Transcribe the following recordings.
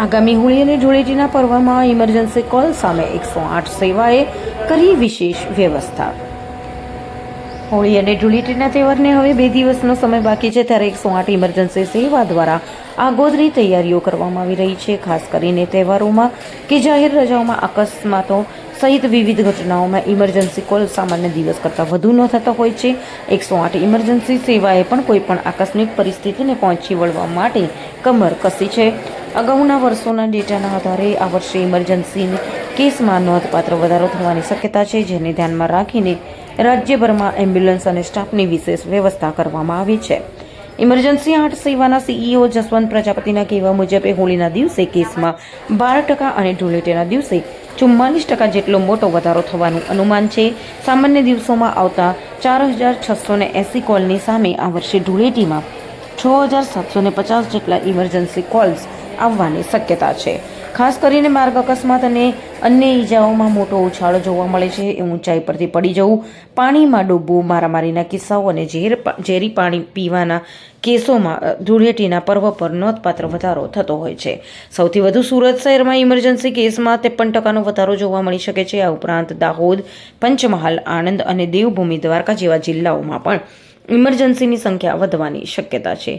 આગામી હોળી અને ધૂળેટીના પર્વમાં ઇમરજન્સી કોલ સામે 108 સેવાએ કરી વિશેષ વ્યવસ્થા। હોળી અને ધૂળેટીના તહેવારને હવે 2 દિવસનો સમય બાકી છે, ત્યારે 108 ઇમરજન્સી સેવા દ્વારા આગોતરી તૈયારીઓ કરવામાં આવી રહી છે। ખાસ કરીને તહેવારોમાં કે જાહેર રજાઓમાં અકસ્માતો સહિત વિવિધ ઘટનાઓમાં ઇમરજન્સી કોલ સામાન્ય દિવસ કરતાં વધુ ન થતા હોય છે। 108 ઇમરજન્સી સેવાએ પણ કોઈપણ આકસ્મિક પરિસ્થિતિને પહોંચી વળવા માટે કમર કસી છે। અગાઉના વર્ષોના ડેટાના આધારે આ વર્ષે ઇમરજન્સી કેસમાં નોંધપાત્ર વધારો થવાની શક્યતા છે, જેને ધ્યાનમાં રાખીને રાજ્યભરમાં એમ્બ્યુલન્સ અને સ્ટાફની વિશેષ વ્યવસ્થા કરવામાં આવી છે। ઇમરજન્સી 8 સેવાના સીઈઓ જસવંત પ્રજાપતિના કહેવા મુજબ હોળીના દિવસે કેસમાં 12% અને ધૂળેટીના દિવસે 44% જેટલો મોટો વધારો થવાનું અનુમાન છે। સામાન્ય દિવસોમાં આવતા 4680 કોલની સામે આ વર્ષે ધૂળેટીમાં 6750 જેટલા ઇમરજન્સી કોલ્સ આવવાની શક્યતા છે। ખાસ કરીને માર્ગ અકસ્માત અને અન્ય ઈજાઓમાં મોટો ઉછાળો જોવા મળે છે। ઊંચાઈ પરથી પડી જવું, પાણીમાં ડૂબવું, મારામારીના કિસ્સાઓ અને ઝેરી પાણી પીવાના કેસોમાં ધૂળેટીના પર્વ પર નોંધપાત્ર વધારો થતો હોય છે। સૌથી વધુ સુરત શહેરમાં ઇમરજન્સી કેસમાં 53% વધારો જોવા મળી શકે છે। આ ઉપરાંત દાહોદ, પંચમહાલ, આણંદ અને દેવભૂમિ દ્વારકા જેવા જિલ્લાઓમાં પણ ઇમરજન્સીની સંખ્યા વધવાની શક્યતા છે।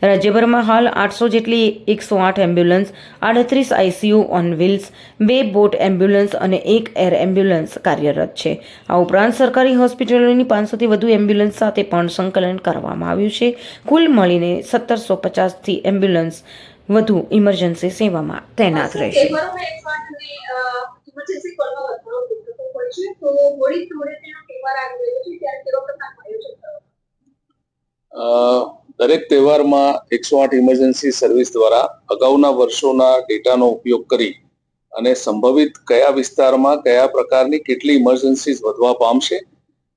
રાજ્યભરમાં હાલ 800 જેટલી 108 ambulance, 38 ICU on wheels, 2 boat ambulance અને 1 એર એમ્બ્યુલન્સ કાર્યરત છે। આ ઉપરાંત સરકારી હોસ્પિટલોની 500થી વધુ એમ્બ્યુલન્સ સાથે પણ સંકલન કરવામાં આવ્યું છે। કુલ મળીને 1750થી એમ્બ્યુલન્સ વધુ ઇમરજન્સી સેવામાં તૈનાત રહેશે। દરેક તહેવારમાં 108 ઇમરજન્સી સર્વિસ દ્વારા અગાઉના વર્ષોના ડેટાનો ઉપયોગ કરી અને સંભવિત કયા વિસ્તારમાં કયા પ્રકારની કેટલી ઇમરજન્સીઝ વધવા પામશે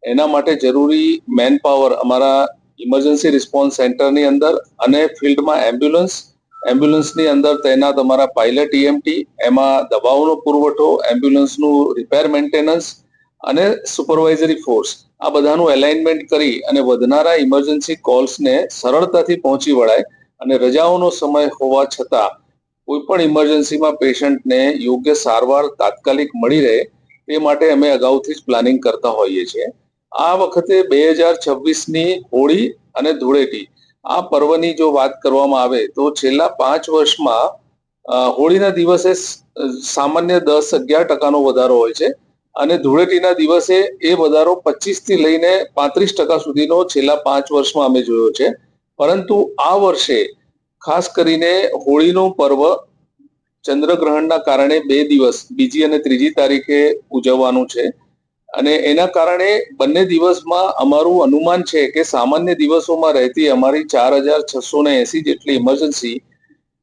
એના માટે જરૂરી મેન પાવર અમારા ઇમરજન્સી રિસ્પોન્સ સેન્ટરની અંદર અને ફિલ્ડમાં એમ્બ્યુલન્સની અંદર તૈનાત અમારા પાયલટ ઈએમટી, એમાં દવાઓનો પુરવઠો, એમ્બ્યુલન્સનું રિપેર મેન્ટેનન્સ અને સુપરવાઇઝરી ફોર્સ, આ બધાનું એલાઇનમેન્ટ કરી અને વધનારા ઇમરજન્સી કોલ્સને સરળતાથી પહોંચી વળાય અને રજાઓનો સમય હોવા છતાં કોઈ પણ ઇમરજન્સીમાં પેશન્ટને યોગ્ય સારવાર તાત્કાલિક મળી રહે તે માટે અમે અગાઉથી જ પ્લાનિંગ કરતા હોઈએ છીએ। આ વખતે 2026ની હોળી અને ધૂળેટી આ પર્વની જો વાત કરવામાં આવે તો છેલ્લા 5 વર્ષમાં હોળીના દિવસે સામાન્ય 10-11% વધારો હોય છે અને ધૂળેટીના દિવસે એ વધારો 25થી લઈને 35% સુધીનો છેલ્લા 5 વર્ષમાં અમે જોયો છે। પરંતુ આ વર્ષે ખાસ કરીને હોળીનું પર્વ ચંદ્રગ્રહણના કારણે 2 દિવસ, બીજી અને ત્રીજી તારીખે ઉજવવાનું છે અને એના કારણે બંને દિવસમાં અમારું અનુમાન છે કે સામાન્ય દિવસોમાં રહેતી અમારી 4680 જેટલી ઇમરજન્સી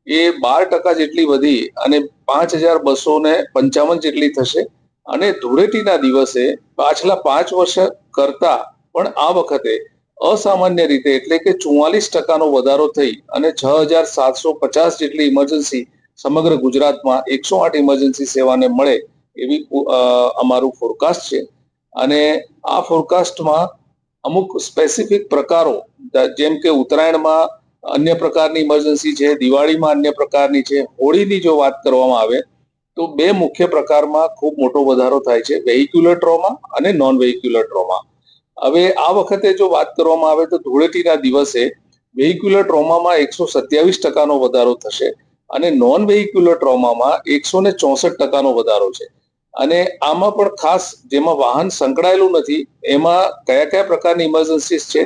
એ 12% જેટલી વધી અને 5255 જેટલી થશે અને ધૂળેટીના દિવસે પાછલા 5 વર્ષ કરતા પણ આ વખતે અસામાન્ય રીતે એટલે કે 44%નો વધારો થઈ અને 6750 જેટલી ઇમરજન્સી સમગ્ર ગુજરાતમાં 108 ઇમરજન્સી સેવાને મળે એવી અમારું ફોરકાસ્ટ છે અને આ ફોરકાસ્ટમાં અમુક સ્પેસિફિક પ્રકારો જેમ કે ઉત્તરાયણમાં અન્ય પ્રકારની ઇમરજન્સી છે, દિવાળીમાં અન્ય પ્રકારની છે, હોળીની જો વાત કરવામાં આવે તો 2 મુખ્ય પ્રકારમાં ખૂબ મોટો વધારો થાય છે, વેહિક્યુલર ટ્રોમા અને નોન વેહિક્યુલર ટ્રોમા। હવે આ વખતે જો વાત કરવામાં આવે તો ધૂળેટીના દિવસે વેહિક્યુલર ટ્રોમામાં 127%નો વધારો થશે અને નોન વેહિક્યુલર ટ્રોમામાં 164%નો વધારો છે અને આમાં પણ ખાસ જેમાં વાહન સંકળાયેલું નથી એમાં કયા કયા પ્રકારની ઇમરજન્સીસ છે